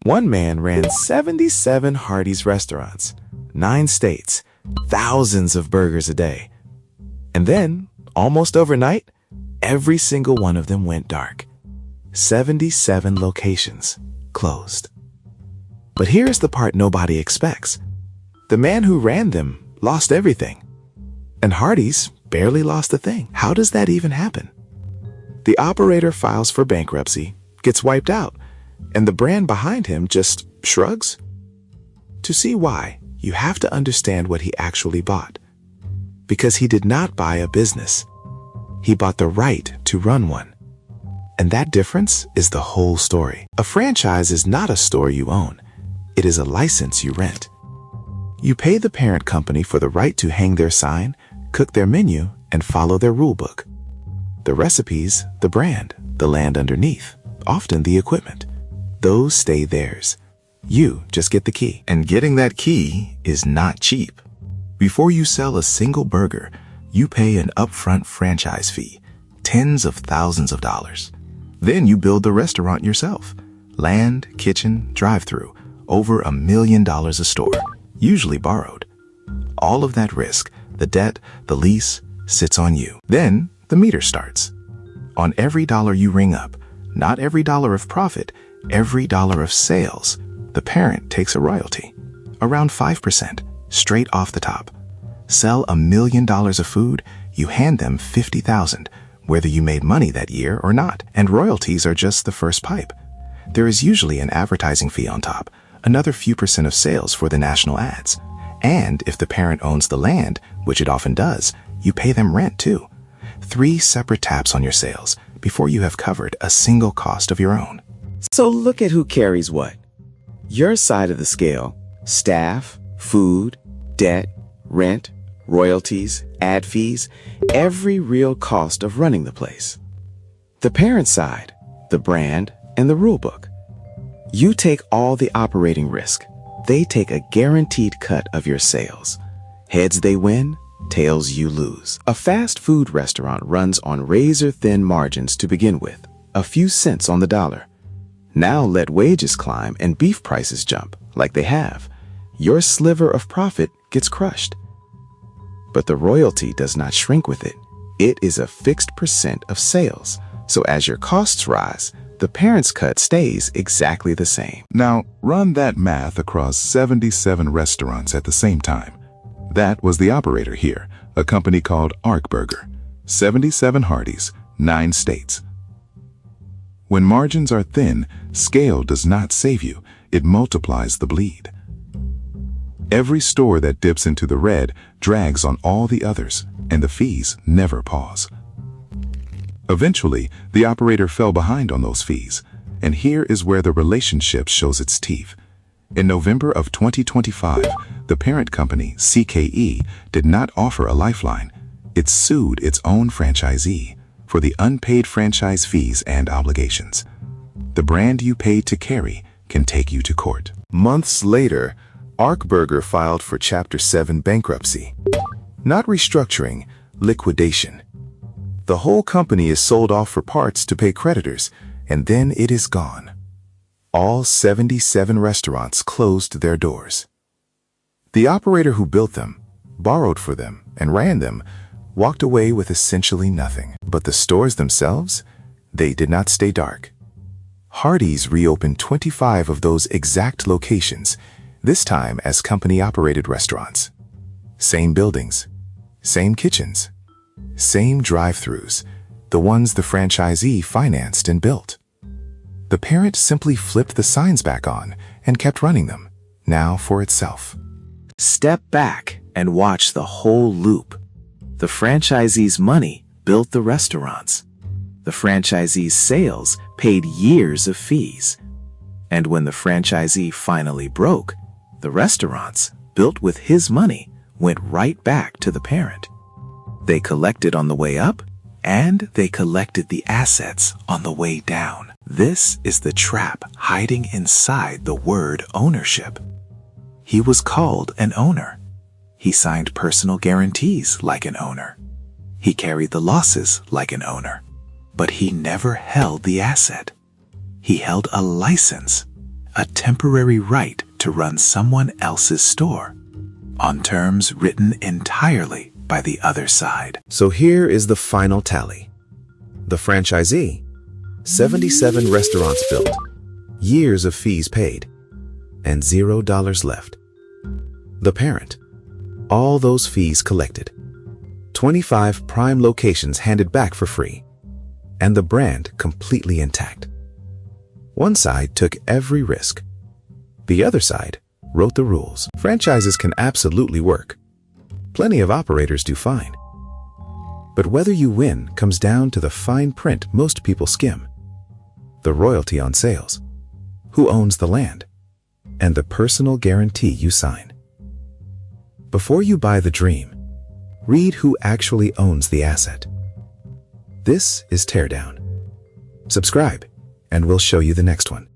One man ran 77 Hardee's restaurants, 9 states, thousands of burgers a day. And then, almost overnight, every single one of them went dark. 77 locations closed. But here's the part nobody expects. The man who ran them lost everything. And Hardee's barely lost a thing. How does that even happen? The operator files for bankruptcy, gets wiped out, and the brand behind him just shrugs. To see why, you have to understand what he actually bought. Because he did not buy a business. He bought the right to run one. And that difference is the whole story. A franchise is not a store you own. It is a license you rent. You pay the parent company for the right to hang their sign, cook their menu, and follow their rule book. The recipes, the brand, the land underneath, often the equipment, those stay theirs. You just get the key. And getting that key is not cheap. Before you sell a single burger, you pay an upfront franchise fee, tens of thousands of dollars. Then you build the restaurant yourself. Land, kitchen, drive-through, over $1 million a store, usually borrowed. All of that risk, the debt, the lease, sits on you. Then the meter starts. On every dollar you ring up, not every dollar of profit, every dollar of sales, the parent takes a royalty, around 5%, straight off the top. Sell $1 million of food, you hand them $50,000, whether you made money that year or not. And royalties are just the first pipe. There is usually an advertising fee on top, another few percent of sales for the national ads. And if the parent owns the land, which it often does, you pay them rent too. 3 separate taps on your sales before you have covered a single cost of your own. So look at who carries what. Your side of the scale: staff, food, debt, rent, royalties, ad fees, every real cost of running the place. The parent side: the brand and the rule book. You take all the operating risk. They take a guaranteed cut of your sales. Heads they win, tails you lose. A fast food restaurant runs on razor-thin margins to begin with, a few cents on the dollar. Now let wages climb and beef prices jump, like they have. Your sliver of profit gets crushed. But the royalty does not shrink with it. It is a fixed % of sales. So as your costs rise, the parent's cut stays exactly the same. Now, run that math across 77 restaurants at the same time. That was the operator here, a company called Burger. 77 Hardees, 9 states. When margins are thin, scale does not save you. It multiplies the bleed. Every store that dips into the red drags on all the others, and the fees never pause. Eventually, the operator fell behind on those fees, and here is where the relationship shows its teeth. In November of 2025, the parent company, CKE, did not offer a lifeline. It sued its own franchisee for the unpaid franchise fees and obligations. The brand you paid to carry can take you to court. Months later, Burger filed for Chapter 7 bankruptcy. Not restructuring, liquidation. The whole company is sold off for parts to pay creditors, and then it is gone. All 77 restaurants closed their doors. The operator who built them, borrowed for them, and ran them walked away with essentially nothing. But the stores themselves, they did not stay dark. Hardee's reopened 25 of those exact locations, this time as company-operated restaurants. Same buildings, same kitchens, same drive-thrus, the ones the franchisee financed and built. The parent simply flipped the signs back on and kept running them, now for itself. Step back and watch the whole loop. The franchisee's money built the restaurants. The franchisee's sales paid years of fees. And when the franchisee finally broke, the restaurants, built with his money, went right back to the parent. They collected on the way up, and they collected the assets on the way down. This is the trap hiding inside the word ownership. He was called an owner. He signed personal guarantees like an owner. He carried the losses like an owner. But he never held the asset. He held a license, a temporary right to run someone else's store, on terms written entirely by the other side. So here is the final tally. The franchisee, 77 restaurants built, years of fees paid, and $0 left. The parent, all those fees collected, 25 prime locations handed back for free, and the brand completely intact. One side took every risk. The other side wrote the rules. Franchises can absolutely work. Plenty of operators do fine. But whether you win comes down to the fine print most people skim. The royalty on sales, who owns the land, and the personal guarantee you sign. Before you buy the dream, read who actually owns the asset. This is Teardown. Subscribe, and we'll show you the next one.